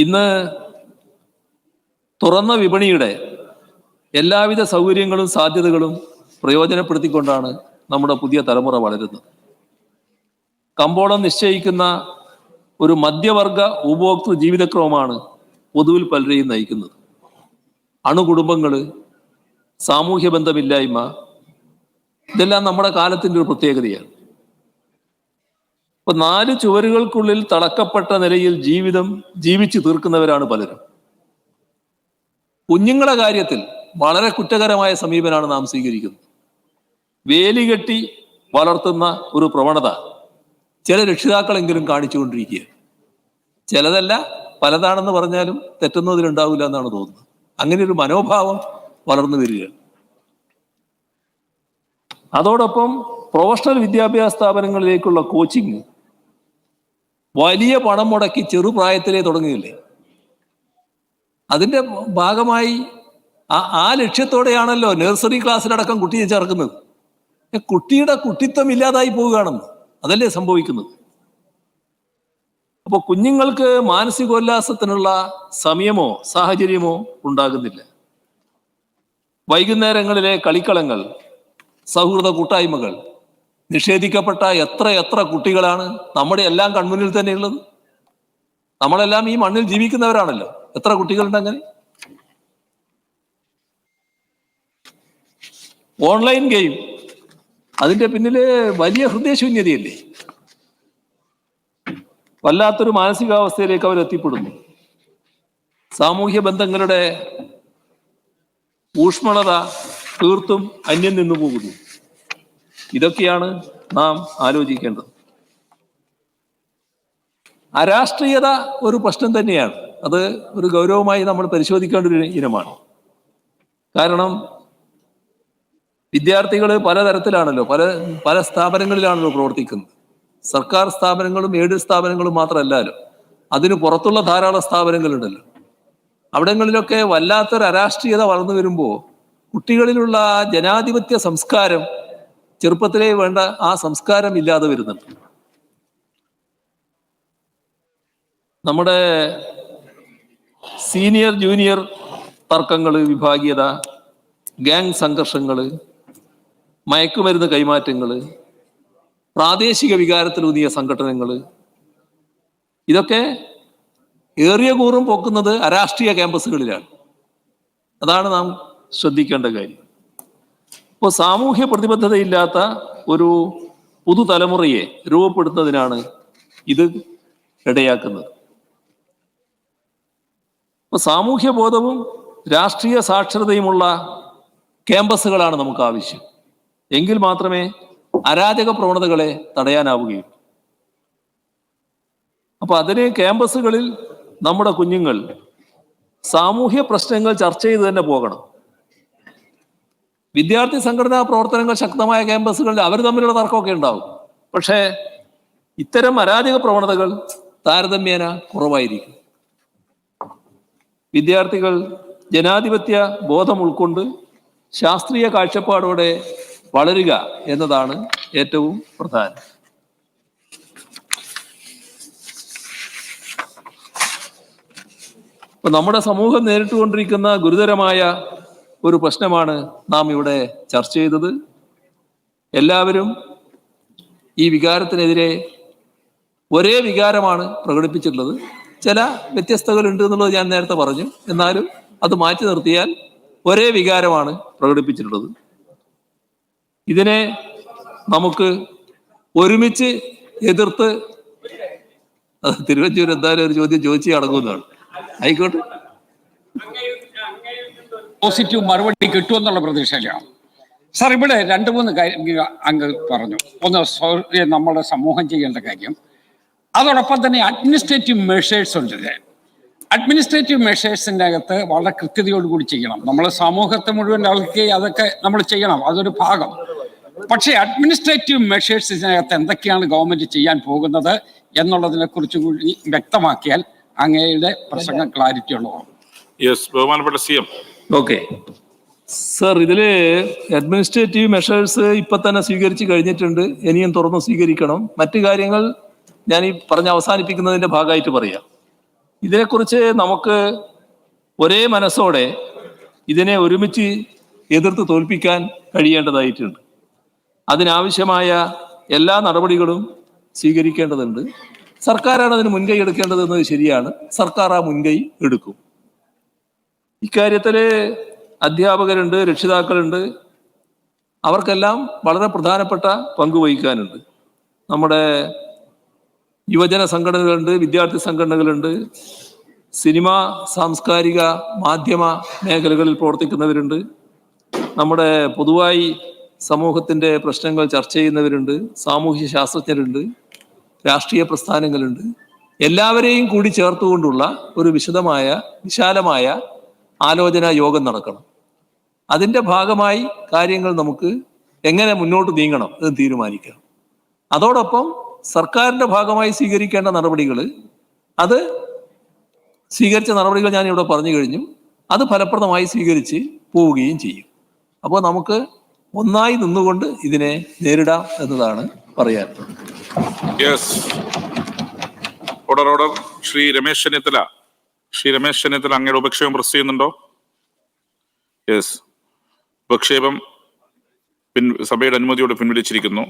ഇന്ന് തുറന്ന വിപണിയുടെ എല്ലാവിധ സൗകര്യങ്ങളും സാധ്യതകളും പ്രയോജനപ്പെടുത്തിക്കൊണ്ടാണ് നമ്മുടെ പുതിയ തലമുറ വളരുന്നത്. കമ്പോളം നിശ്ചയിക്കുന്ന ഒരു മധ്യവർഗ ഉപഭോക്തൃ ജീവിതക്രമമാണ് പൊതുവിൽ പലരെയും നയിക്കുന്നത്. അണുകുടുംബങ്ങൾ, സാമൂഹ്യ ബന്ധമില്ലായ്മ, ഇതെല്ലാം നമ്മുടെ കാലത്തിൻ്റെ ഒരു പ്രത്യേകതയാണ്. ഇപ്പൊ 4 ചുവരുകൾക്കുള്ളിൽ തളക്കപ്പെട്ട നിലയിൽ ജീവിച്ചു തീർക്കുന്നവരാണ് പലരും. കുഞ്ഞുങ്ങളുടെ കാര്യത്തിൽ വളരെ കുറ്റകരമായ സമീപനമാണ് നാം സ്വീകരിക്കുന്നത്. വേലികെട്ടി വളർത്തുന്ന ഒരു പ്രവണത ചില രക്ഷിതാക്കളെങ്കിലും കാണിച്ചുകൊണ്ടിരിക്കുക. ചിലതല്ല, പലതാണെന്ന് പറഞ്ഞാലും തെറ്റുന്നതിലുണ്ടാവില്ല എന്നാണ് തോന്നുന്നത്. അങ്ങനെ ഒരു മനോഭാവം വളർന്നു വരികയാണ്. അതോടൊപ്പം പ്രൊഫഷണൽ വിദ്യാഭ്യാസ സ്ഥാപനങ്ങളിലേക്കുള്ള കോച്ചിങ് വലിയ പണം മുടക്കി ചെറുപ്രായത്തിലേ തുടങ്ങുകയില്ലേ. അതിൻ്റെ ഭാഗമായി ആ ലക്ഷ്യത്തോടെയാണല്ലോ നഴ്സറി ക്ലാസ്സിലടക്കം കുട്ടിയെ ചേർക്കുന്നത്. കുട്ടിയുടെ കുട്ടിത്വം ഇല്ലാതായി പോവുകയാണെന്ന് അതല്ലേ സംഭവിക്കുന്നത്. അപ്പോൾ കുഞ്ഞുങ്ങൾക്ക് മാനസികോല്ലാസത്തിനുള്ള സമയമോ സാഹചര്യമോ ഉണ്ടാകുന്നില്ല. വൈകുന്നേരങ്ങളിലെ കളിക്കളങ്ങൾ, സൗഹൃദ കൂട്ടായ്മകൾ നിഷേധിക്കപ്പെട്ട എത്ര കുട്ടികളാണ് നമ്മുടെ എല്ലാം കൺമുന്നിൽ തന്നെയുള്ളത്. നമ്മളെല്ലാം ഈ മണ്ണിൽ ജീവിക്കുന്നവരാണല്ലോ. എത്ര കുട്ടികളുണ്ട് അങ്ങനെ? ഓൺലൈൻ ഗെയിം, അതിന്റെ പിന്നില് വലിയ ഹൃദയശൂന്യതയല്ലേ. വല്ലാത്തൊരു മാനസികാവസ്ഥയിലേക്ക് അവരെത്തിപ്പെടുന്നു. സാമൂഹ്യ ബന്ധങ്ങളുടെ ഊഷ്മളത തീർത്തും അന്യം നിന്നു പോകുന്നു. ഇതൊക്കെയാണ് നാം ആലോചിക്കേണ്ടത്. അരാഷ്ട്രീയത ഒരു പ്രശ്നം തന്നെയാണ്. അത് ഒരു ഗൗരവമായി നമ്മൾ പരിശോധിക്കേണ്ട ഒരു ഇനമാണ്. കാരണം വിദ്യാർത്ഥികൾ പലതരത്തിലാണല്ലോ, പല സ്ഥാപനങ്ങളിലാണല്ലോ പ്രവർത്തിക്കുന്നത്. സർക്കാർ സ്ഥാപനങ്ങളും എയ്ഡഡ് സ്ഥാപനങ്ങളും മാത്രമല്ലല്ലോ, അതിന് പുറത്തുള്ള ധാരാളം സ്ഥാപനങ്ങളുണ്ടല്ലോ. അവിടങ്ങളിലൊക്കെ വല്ലാത്തൊരു അരാഷ്ട്രീയത വളർന്നു വരുമ്പോൾ കുട്ടികളിലുള്ള ജനാധിപത്യ സംസ്കാരം, ചെറുപ്പത്തിലേ വേണ്ട ആ സംസ്കാരം ഇല്ലാതെ വരുന്നുണ്ട്. നമ്മുടെ സീനിയർ ജൂനിയർ തർക്കങ്ങൾ, വിഭാഗീയത, ഗ്യാങ് സംഘർഷങ്ങൾ, മയക്കുമരുന്ന് കൈമാറ്റങ്ങൾ, പ്രാദേശിക വികാരത്തിലൂന്നിയ സംഘടനകൾ, ഇതൊക്കെ ഏറിയ കൂറും പൊക്കുന്നത് അരാഷ്ട്രീയ ക്യാമ്പസുകളിലാണ്. അതാണ് നാം ശ്രദ്ധിക്കേണ്ട കാര്യം. ഇപ്പോൾ സാമൂഹ്യ പ്രതിബദ്ധതയില്ലാത്ത ഒരു പുതുതലമുറയെ രൂപപ്പെടുത്തുന്നതിനാണ് ഇത് ഇടയാക്കുന്നത്. ഇപ്പൊ സാമൂഹ്യ ബോധവും രാഷ്ട്രീയ സാക്ഷരതയുമുള്ള ക്യാമ്പസുകളാണ് നമുക്ക് ആവശ്യം. എങ്കിൽ മാത്രമേ അരാജക പ്രവണതകളെ തടയാനാവുകയുള്ളൂ. അപ്പൊ അതിന് ക്യാമ്പസുകളിൽ നമ്മുടെ കുഞ്ഞുങ്ങൾ സാമൂഹ്യ പ്രശ്നങ്ങൾ ചർച്ച ചെയ്ത് തന്നെ പോകണം. വിദ്യാർത്ഥി സംഘടനാ പ്രവർത്തനങ്ങൾ ശക്തമായ ക്യാമ്പസുകളിൽ അവർ തമ്മിലുള്ള തർക്കമൊക്കെ ഉണ്ടാവും. പക്ഷേ ഇത്തരം അരാജക പ്രവണതകൾ താരതമ്യേന കുറവായിരിക്കും. വിദ്യാർത്ഥികൾ ജനാധിപത്യ ബോധം ഉൾക്കൊണ്ട് ശാസ്ത്രീയ കാഴ്ചപ്പാടോടെ വളരുക എന്നതാണ് ഏറ്റവും പ്രധാനം. ഇപ്പൊ നമ്മുടെ സമൂഹം നേരിട്ടുകൊണ്ടിരിക്കുന്ന ഗുരുതരമായ ഒരു പ്രശ്നമാണ് നാം ഇവിടെ ചർച്ച ചെയ്തത്. എല്ലാവരും ഈ വികാരത്തിനെതിരെ ഒരേ വികാരമാണ് പ്രകടിപ്പിച്ചിട്ടുള്ളത്. ചില വ്യത്യസ്തതകളുണ്ട് എന്നുള്ളത് ഞാൻ നേരത്തെ പറഞ്ഞു. എന്നാലും അത് മാറ്റി നിർത്തിയാൽ ഒരേ വികാരമാണ് പ്രകടിപ്പിച്ചിട്ടുള്ളത്. ഇതിനെ നമുക്ക് ഒരുമിച്ച് എതിർത്ത്, തിരുവഞ്ചൂർ എന്തായാലും ഒരു ചോദ്യം ചോദിച്ചു അടങ്ങുന്നതാണ്. ആയിക്കോട്ടെ, പോസിറ്റീവ് മറുപടി കിട്ടുമെന്നുള്ള പ്രതീക്ഷയിലാണ് സാർ. ഇവിടെ 2-3 കാര്യം അങ്ങ് പറഞ്ഞു. ഒന്ന്, നമ്മുടെ സമൂഹം ചെയ്യേണ്ട കാര്യം. അതോടൊപ്പം തന്നെ അഡ്മിനിസ്ട്രേറ്റീവ് മെഷേഴ്സ് ഉണ്ട്. അഡ്മിനിസ്ട്രേറ്റീവ് മെഷേഴ്സിൻ്റെ അകത്ത് വളരെ കൃത്യതയോടുകൂടി ചെയ്യണം. നമ്മൾ സമൂഹത്തെ മുഴുവൻ ആൾക്ക് അതൊക്കെ നമ്മൾ ചെയ്യണം, അതൊരു ഭാഗം. പക്ഷേ അഡ്മിനിസ്ട്രേറ്റീവ് മെഷേഴ്സിനകത്ത് എന്തൊക്കെയാണ് ഗവൺമെന്റ് ചെയ്യാൻ പോകുന്നത് എന്നുള്ളതിനെ കുറിച്ച് കൂടി വ്യക്തമാക്കിയാൽ അങ്ങയുടെ പ്രസംഗം ക്ലാരിറ്റി ഉള്ളതാണ്. ബഹുമാനപ്പെട്ട CM. ഓക്കെ സർ, ഇതില് അഡ്മിനിസ്ട്രേറ്റീവ് മെഷേഴ്സ് ഇപ്പൊ തന്നെ സ്വീകരിച്ചു കഴിഞ്ഞിട്ടുണ്ട്. ഇനിയും തുറന്ന് സ്വീകരിക്കണം. മറ്റു കാര്യങ്ങൾ ഞാൻ ഈ പറഞ്ഞ് അവസാനിപ്പിക്കുന്നതിന്റെ ഭാഗമായിട്ട് പറയാം. ഇതിനെക്കുറിച്ച് നമുക്ക് ഒരേ മനസ്സോടെ ഇതിനെ ഒരുമിച്ച് എതിർത്ത് തോൽപ്പിക്കാൻ കഴിയേണ്ടതായിട്ടുണ്ട്. അതിനാവശ്യമായ എല്ലാ നടപടികളും സ്വീകരിക്കേണ്ടതുണ്ട്. സർക്കാരാണ് അതിന് മുൻകൈ എടുക്കേണ്ടതെന്നത് ശരിയാണ്. സർക്കാർ ആ മുൻകൈ എടുക്കും. ഇക്കാര്യത്തിൽ അധ്യാപകരുണ്ട്, രക്ഷിതാക്കളുണ്ട്, അവർക്കെല്ലാം വളരെ പ്രധാനപ്പെട്ട പങ്ക് വഹിക്കാനുണ്ട്. നമ്മുടെ യുവജന സംഘടനകളുണ്ട്, വിദ്യാർത്ഥി സംഘടനകളുണ്ട്, സിനിമ, സാംസ്കാരിക, മാധ്യമ മേഖലകളിൽ പ്രവർത്തിക്കുന്നവരുണ്ട്, നമ്മുടെ പൊതുവായി സമൂഹത്തിൻ്റെ പ്രശ്നങ്ങൾ ചർച്ച ചെയ്യുന്നവരുണ്ട്, സാമൂഹ്യ ശാസ്ത്രജ്ഞരുണ്ട്, രാഷ്ട്രീയ പ്രസ്ഥാനങ്ങളുണ്ട്. എല്ലാവരെയും കൂടി ചേർത്തുകൊണ്ടുള്ള ഒരു വിശാലമായ ആലോചനാ യോഗം നടക്കണം. അതിൻ്റെ ഭാഗമായി കാര്യങ്ങൾ നമുക്ക് എങ്ങനെ മുന്നോട്ട് നീങ്ങണം എന്ന് തീരുമാനിക്കണം. അതോടൊപ്പം സർക്കാരിൻ്റെ ഭാഗമായി സ്വീകരിക്കേണ്ട നടപടികൾ, അത് സ്വീകരിച്ച നടപടികൾ ഞാൻ ഇവിടെ പറഞ്ഞു കഴിഞ്ഞു. അത് ഫലപ്രദമായി സ്വീകരിച്ച് പോവുകയും ചെയ്യും. അപ്പോൾ നമുക്ക് ഒന്നായി നിന്നുകൊണ്ട് ഇതിനെ നേരിടാം എന്നതാണ് പറയാൻ. ഓർഡർ. ശ്രീ രമേശ് ചെന്നിത്തല അങ്ങയുടെ ഉപക്ഷേപം പ്രസ് ചെയ്യുന്നുണ്ടോ? യെസ്. ഉപക്ഷേപം സഭയുടെ അനുമതിയോടെ പിൻവലിച്ചിരിക്കുന്നു.